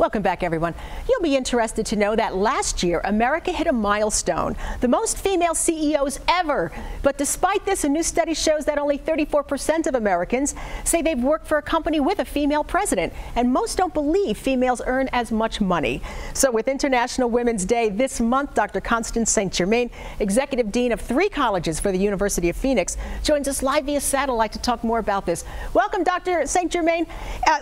Welcome back, everyone. You'll be interested to know that last year, America hit a milestone, the most female CEOs ever. But despite this, a new study shows that only 34% of Americans say they've worked for a company with a female president, and most don't believe females earn as much money. So with International Women's Day this month, Dr. Constance St. Germain, Executive Dean of 3 colleges for the University of Phoenix, joins us live via satellite to talk more about this. Welcome, Dr. St. Germain.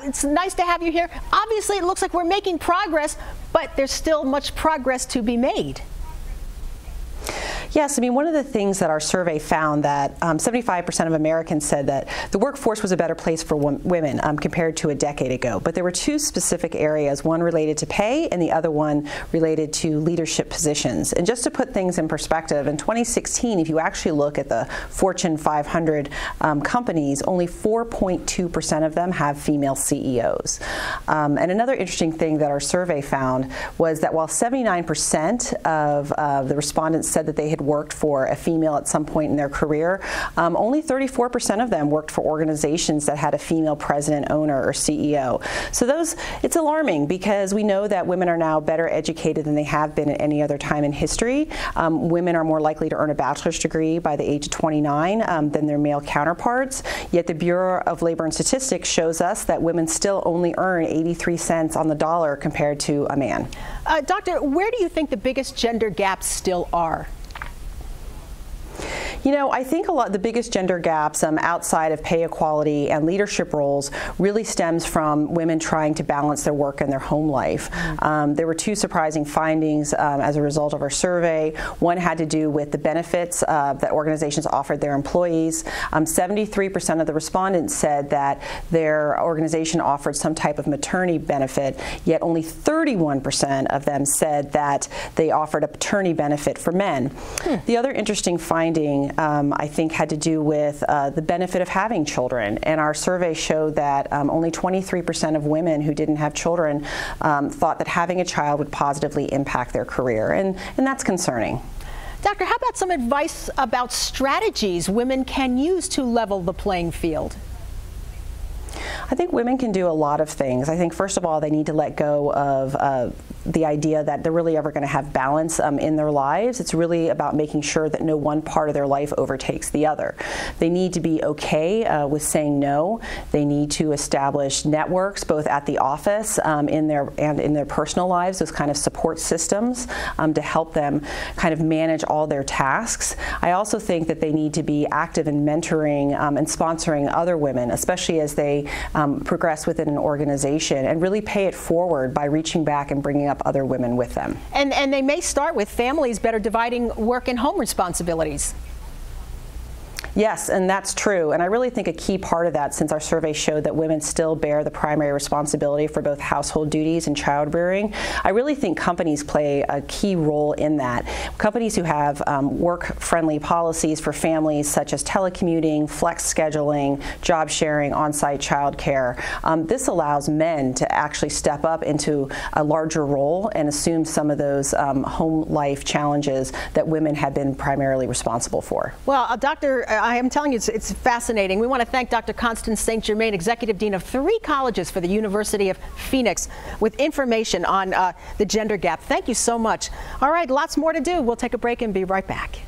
It's nice to have you here. Obviously, it looks like we're making progress, but there's still much progress to be made. Yes, I mean, one of the things that our survey found that 75% of Americans said that the workforce was a better place for women compared to a decade ago. But there were 2 specific areas, one related to pay and the other one related to leadership positions. And just to put things in perspective, in 2016, if you actually look at the Fortune 500 companies, only 4.2% of them have female CEOs. And another interesting thing that our survey found was that while 79% of the respondents said that they had worked for a female at some point in their career, only 34% of them worked for organizations that had a female president, owner, or CEO. So it's alarming because we know that women are now better educated than they have been at any other time in history. Women are more likely to earn a bachelor's degree by the age of 29 than their male counterparts. Yet the Bureau of Labor and Statistics shows us that women still only earn 83 cents on the dollar compared to a man. Doctor, where do you think the biggest gender gaps still are? You know, I think the biggest gender gaps outside of pay equality and leadership roles really stems from women trying to balance their work and their home life. There were 2 surprising findings as a result of our survey. One had to do with the benefits that organizations offered their employees. 73% of the respondents said that their organization offered some type of maternity benefit, yet only 31% of them said that they offered a paternity benefit for men. The other interesting finding I think had to do with the benefit of having children, and our survey showed that only 23% of women who didn't have children thought that having a child would positively impact their career, and that's concerning. Doctor, how about some advice about strategies women can use to level the playing field? I think women can do a lot of things. I think, first of all, they need to let go of the idea that they're really ever going to have balance in their lives. It's really about making sure that no one part of their life overtakes the other. They need to be okay with saying no. They need to establish networks, both at the office in their personal lives, those kind of support systems to help them kind of manage all their tasks. I also think that they need to be active in mentoring and sponsoring other women, especially as they progress within an organization, and really pay it forward by reaching back and bringing up other women with them. And they may start with families better dividing work and home responsibilities. Yes, and that's true. And I really think a key part of that, since our survey showed that women still bear the primary responsibility for both household duties and child rearing, I really think companies play a key role in that. Companies who have work-friendly policies for families, such as telecommuting, flex scheduling, job sharing, on-site child care, this allows men to actually step up into a larger role and assume some of those home life challenges that women have been primarily responsible for. Well, Doctor, I am telling you, it's fascinating. We want to thank Dr. Constance St. Germain, Executive Dean of 3 colleges for the University of Phoenix, with information on the gender gap. Thank you so much. All right, lots more to do. We'll take a break and be right back.